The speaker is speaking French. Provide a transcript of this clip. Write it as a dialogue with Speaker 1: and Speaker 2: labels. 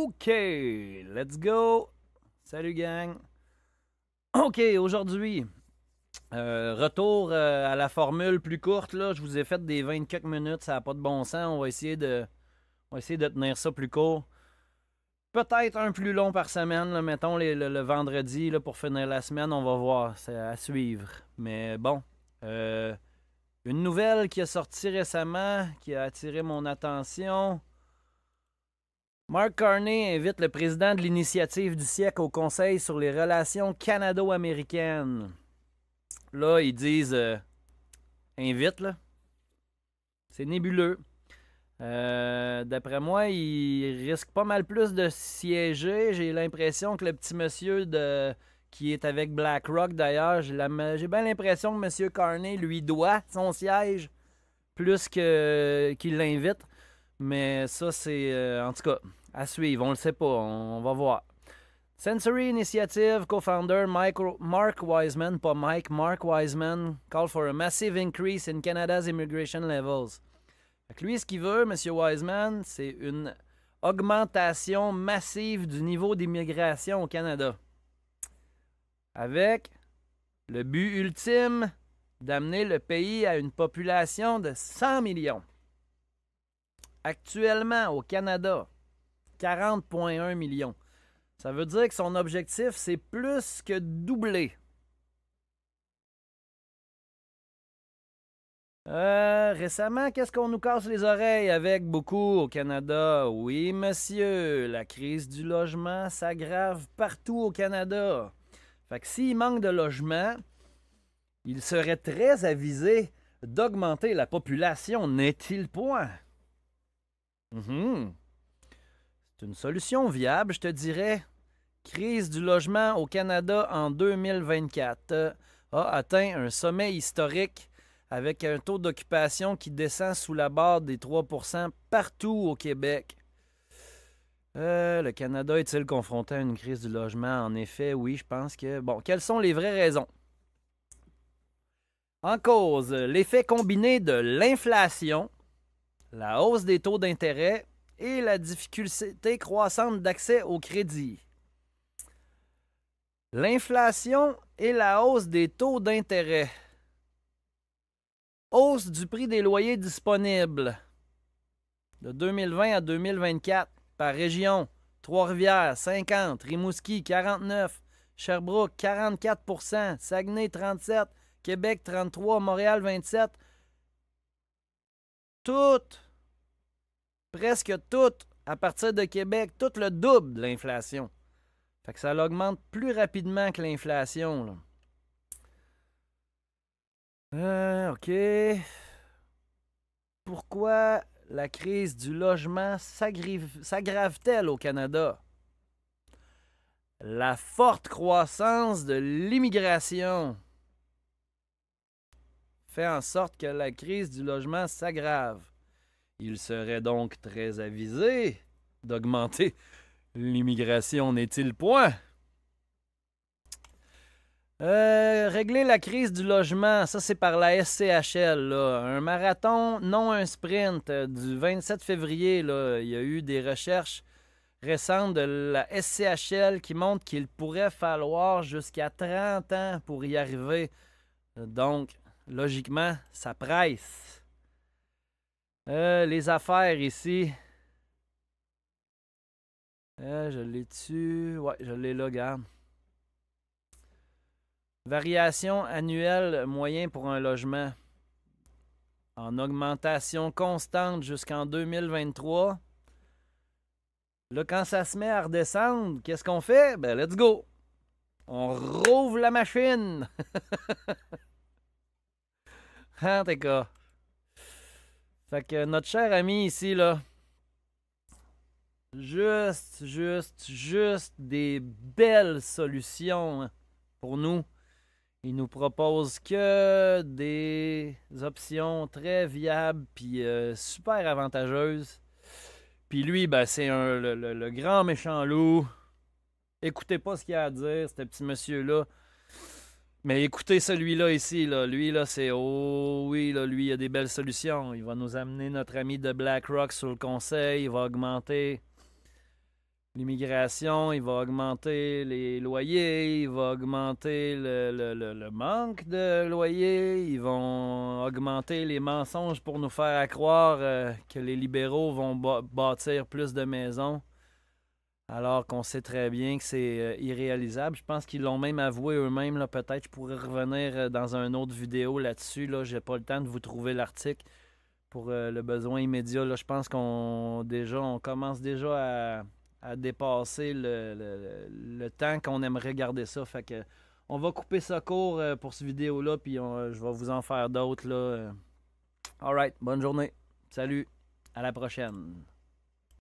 Speaker 1: OK, let's go. Salut gang. OK, aujourd'hui, retour à la formule plus courte. Là. Je vous ai fait des 20 quelques minutes, ça n'a pas de bon sens. On va essayer de tenir ça plus court. Peut-être un plus long par semaine, là, mettons le vendredi là, pour finir la semaine. On va voir, c'est à suivre. Mais bon, une nouvelle qui a sorti récemment, qui a attiré mon attention. Mark Carney invite le président de l'initiative du siècle au Conseil sur les relations canado-américaines. Là, ils disent invite, là. C'est nébuleux. D'après moi, il risque pas mal plus de siéger. J'ai l'impression que le petit monsieur qui est avec BlackRock, d'ailleurs, j'ai bien l'impression que M. Carney lui doit son siège plus qu'il l'invite. Mais ça, c'est... en tout cas, à suivre. On le sait pas. On va voir. Sensory Initiative co-founder Mark Wiseman, pas Mike, Mark Wiseman, call for a massive increase in Canada's immigration levels. Fait que lui, ce qu'il veut, M. Wiseman, c'est une augmentation massive du niveau d'immigration au Canada. Avec le but ultime d'amener le pays à une population de 100 millions. Actuellement, au Canada, 40,1 millions. Ça veut dire que son objectif, c'est plus que doubler. Récemment, qu'est-ce qu'on nous casse les oreilles avec beaucoup au Canada? Oui, monsieur, la crise du logement s'aggrave partout au Canada. Fait que s'il manque de logement, il serait très avisé d'augmenter la population, n'est-il point? C'est une solution viable, je te dirais. Crise du logement au Canada en 2024 a atteint un sommet historique avec un taux d'occupation qui descend sous la barre des 3% partout au Québec. Le Canada est-il confronté à une crise du logement? En effet, oui, je pense que... Bon, quelles sont les vraies raisons? En cause, l'effet combiné de l'inflation, la hausse des taux d'intérêt et la difficulté croissante d'accès au crédit. L'inflation et la hausse des taux d'intérêt. Hausse du prix des loyers disponibles de 2020 à 2024 par région. Trois-Rivières, 50, Rimouski, 49, Sherbrooke, 44%, Saguenay, 37, Québec, 33, Montréal, 27. Toutes, presque toutes, à partir de Québec, tout le double de l'inflation. Fait que ça l'augmente plus rapidement que l'inflation, là. OK. Pourquoi la crise du logement s'aggrave-t-elle au Canada? La forte croissance de l'immigration fait en sorte que la crise du logement s'aggrave. Il serait donc très avisé d'augmenter l'immigration, n'est-il point? Régler la crise du logement, ça c'est par la SCHL. Là. Un marathon, non un sprint. Du 27 février, là, il y a eu des recherches récentes de la SCHL qui montrent qu'il pourrait falloir jusqu'à 30 ans pour y arriver. Donc, logiquement, ça presse. Les affaires ici. Je l'ai dessus. Ouais, je l'ai là, regarde. Variation annuelle moyen pour un logement. En augmentation constante jusqu'en 2023. Là, quand ça se met à redescendre, qu'est-ce qu'on fait? Ben, let's go! On rouvre la machine! En tout cas. Fait que notre cher ami ici, là, juste des belles solutions pour nous. Il nous propose que des options très viables puis super avantageuses. Puis lui, ben, c'est le grand méchant loup. Écoutez pas ce qu'il a à dire, ce petit monsieur-là. Mais écoutez celui-là ici, là. Lui, là, c'est... Oh oui, là, lui, il a des belles solutions. Il va nous amener notre ami de BlackRock sur le conseil. Il va augmenter l'immigration, il va augmenter les loyers, il va augmenter le manque de loyers, ils vont augmenter les mensonges pour nous faire croire que les libéraux vont bâtir plus de maisons, alors qu'on sait très bien que c'est irréalisable. Je pense qu'ils l'ont même avoué eux-mêmes. Là, peut-être je pourrais revenir dans une autre vidéo là-dessus. Là, j'ai pas le temps de vous trouver l'article pour le besoin immédiat. Là, je pense on commence déjà à dépasser le temps qu'on aimerait garder ça. Fait que on va couper ça court pour cette vidéo-là, puis je vais vous en faire d'autres. Alright, bonne journée. Salut, à la prochaine.